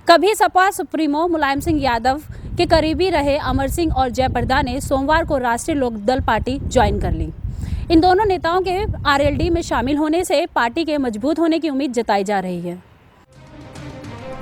कभी सपा सुप्रीमो मुलायम सिंह यादव के करीबी रहे अमर सिंह और जयप्रदा ने सोमवार को राष्ट्रीय लोकदल पार्टी ज्वाइन कर ली। इन दोनों नेताओं के आरएलडी में शामिल होने से पार्टी के मजबूत होने की उम्मीद जताई जा रही है।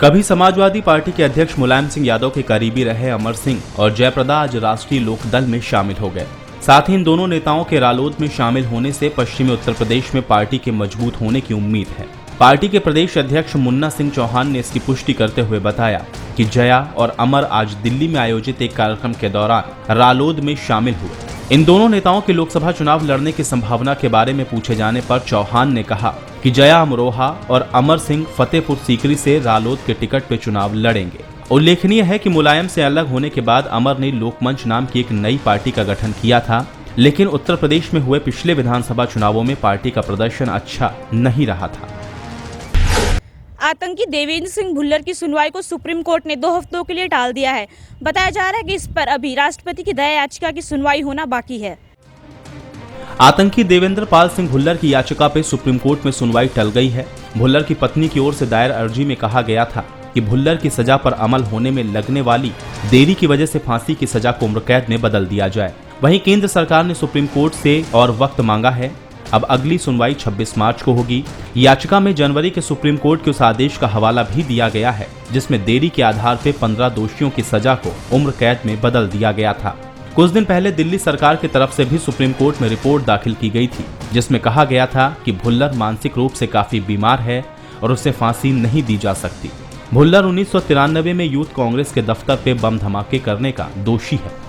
कभी समाजवादी पार्टी के अध्यक्ष मुलायम सिंह यादव के करीबी रहे अमर सिंह और जयप्रदा आज राष्ट्रीय लोकदल में शामिल हो गए। साथ ही इन दोनों नेताओं के रालोद में शामिल होने से पश्चिमी उत्तर प्रदेश में पार्टी के मजबूत होने की उम्मीद है। पार्टी के प्रदेश अध्यक्ष मुन्ना सिंह चौहान ने इसकी पुष्टि करते हुए बताया कि जया और अमर आज दिल्ली में आयोजित एक कार्यक्रम के दौरान रालोद में शामिल हुए। इन दोनों नेताओं के लोकसभा चुनाव लड़ने की संभावना के बारे में पूछे जाने पर चौहान ने कहा कि जया अमरोहा और अमर सिंह फतेहपुर सीकरी से रालोद के टिकट पे चुनाव लड़ेंगे। उल्लेखनीय है कि मुलायम से अलग होने के बाद अमर ने लोकमंच नाम की एक नई पार्टी का गठन किया था, लेकिन उत्तर प्रदेश में हुए पिछले विधानसभा चुनावों में पार्टी का प्रदर्शन अच्छा नहीं रहा था। आतंकी देवेंद्र सिंह भुल्लर की सुनवाई को सुप्रीम कोर्ट ने 2 हफ्तों के लिए टाल दिया है। बताया जा रहा है कि इस पर अभी राष्ट्रपति की दया याचिका की सुनवाई होना बाकी है। आतंकी देवेंद्र पाल सिंह भुल्लर की याचिका पे सुप्रीम कोर्ट में सुनवाई टल गई है। भुल्लर की पत्नी की ओर से दायर अर्जी में कहा गया था कि भुल्लर की सजा पर अमल होने में लगने वाली देरी की वजह से फांसी की सजा को उम्र कैद में बदल दिया जाए। वहीं केंद्र सरकार ने सुप्रीम कोर्ट से और वक्त मांगा है। अब अगली सुनवाई 26 मार्च को होगी। याचिका में जनवरी के सुप्रीम कोर्ट के उस आदेश का हवाला भी दिया गया है जिसमें देरी के आधार पर 15 दोषियों की सजा को उम्र कैद में बदल दिया गया था। कुछ दिन पहले दिल्ली सरकार की तरफ से भी सुप्रीम कोर्ट में रिपोर्ट दाखिल की गई थी जिसमें कहा गया था कि भुल्लर मानसिक रूप से काफी बीमार है और उसे फांसी नहीं दी जा सकती। भुल्लर 1993 में यूथ कांग्रेस के दफ्तर पे बम धमाके करने का दोषी है।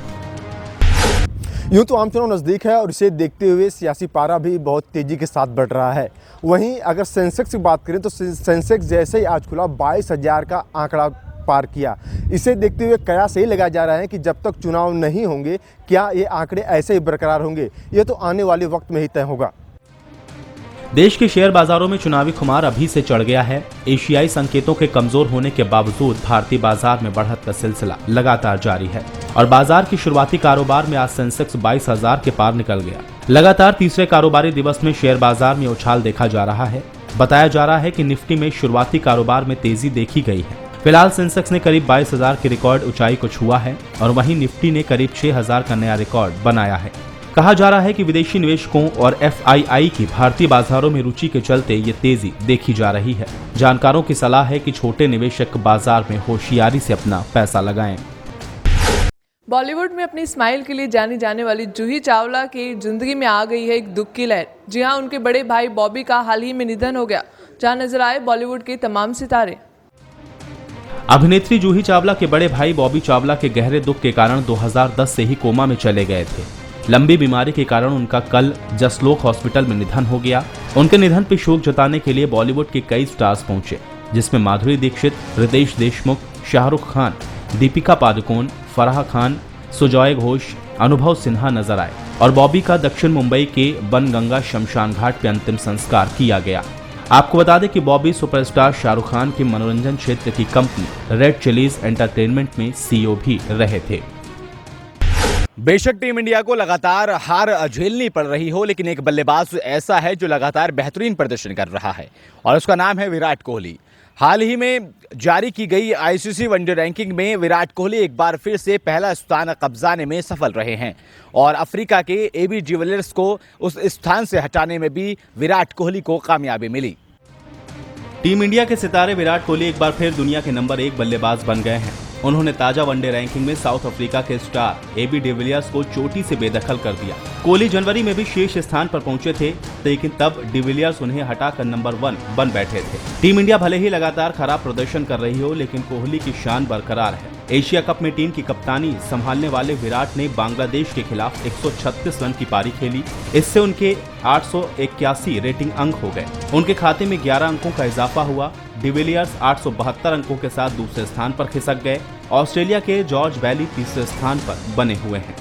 यूं तो आम चुनाव नज़दीक है और इसे देखते हुए सियासी पारा भी बहुत तेज़ी के साथ बढ़ रहा है। वहीं अगर सेंसेक्स की बात करें तो सेंसेक्स जैसे ही आज खुला 22,000 का आंकड़ा पार किया। इसे देखते हुए कयास यही लगाया जा रहा है कि जब तक चुनाव नहीं होंगे क्या ये आंकड़े ऐसे ही बरकरार होंगे, ये तो आने वाले वक्त में ही तय होगा। देश के शेयर बाजारों में चुनावी खुमार अभी से चढ़ गया है। एशियाई संकेतों के कमजोर होने के बावजूद भारतीय बाजार में बढ़त का सिलसिला लगातार जारी है और बाजार की शुरुआती कारोबार में आज सेंसेक्स 22,000 के पार निकल गया। लगातार तीसरे कारोबारी दिवस में शेयर बाजार में उछाल देखा जा रहा है। बताया जा रहा है कि निफ्टी में शुरुआती कारोबार में तेजी देखी गई है। फिलहाल सेंसेक्स ने करीब 22,000 की रिकॉर्ड ऊंचाई को छुआ है और वहीं निफ्टी ने करीब 6,000 का नया रिकॉर्ड बनाया है। कहा जा रहा है कि विदेशी निवेशकों और एफआईआई की भारतीय बाजारों में रुचि के चलते ये तेजी देखी जा रही है। जानकारों की सलाह है कि छोटे निवेशक बाजार में होशियारी से अपना पैसा लगाएं। बॉलीवुड में अपनी स्माइल के लिए जानी जाने वाली जूही चावला की जिंदगी में आ गई है एक दुख की लहर। जी हां, उनके बड़े भाई बॉबी का हाल ही में निधन हो गया। जहां नजर आए बॉलीवुड के तमाम सितारे। अभिनेत्री जूही चावला के बड़े भाई बॉबी चावला के गहरे दुख के कारण 2010 से ही कोमा में चले गए थे। लंबी बीमारी के कारण उनका कल जसलोक हॉस्पिटल में निधन हो गया। उनके निधन पर शोक जताने के लिए बॉलीवुड के कई स्टार्स पहुंचे, जिसमें माधुरी दीक्षित, रितेश देशमुख, शाहरुख खान, दीपिका पादुकोण, फराह खान, सुजॉय घोष, अनुभव सिन्हा नजर आए और बॉबी का दक्षिण मुंबई के बनगंगा शमशान घाट पे अंतिम संस्कार किया गया। आपको बता दें कि बॉबी सुपरस्टार शाहरुख खान के मनोरंजन क्षेत्र की कंपनी रेड चिलीज एंटरटेनमेंट में सीईओ भी रहे थे। बेशक टीम इंडिया को लगातार हार झेलनी पड़ रही हो, लेकिन एक बल्लेबाज ऐसा है जो लगातार बेहतरीन प्रदर्शन कर रहा है और उसका नाम है विराट कोहली। हाल ही में जारी की गई आईसीसी वनडे रैंकिंग में विराट कोहली एक बार फिर से पहला स्थान कब्जाने में सफल रहे हैं और अफ्रीका के एबी डिविलियर्स को उस स्थान से हटाने में भी विराट कोहली को कामयाबी मिली। टीम इंडिया के सितारे विराट कोहली एक बार फिर दुनिया के नंबर 1 बल्लेबाज बन गए हैं। उन्होंने ताजा वनडे रैंकिंग में साउथ अफ्रीका के स्टार एबी डिविलियर्स को चोटी से बेदखल कर दिया। कोहली जनवरी में भी शीर्ष स्थान पर पहुंचे थे, लेकिन तब डिविलियर्स उन्हें हटाकर नंबर 1 बन बैठे थे। टीम इंडिया भले ही लगातार खराब प्रदर्शन कर रही हो, लेकिन कोहली की शान बरकरार है। एशिया कप में टीम की कप्तानी संभालने वाले विराट ने बांग्लादेश के खिलाफ 136 रन की पारी खेली। इससे उनके 881 रेटिंग अंक हो गए। उनके खाते में 11 अंकों का इजाफा हुआ। डिविलियर्स 872 अंकों के साथ दूसरे स्थान पर खिसक गए। ऑस्ट्रेलिया के जॉर्ज बैली तीसरे स्थान पर बने हुए हैं।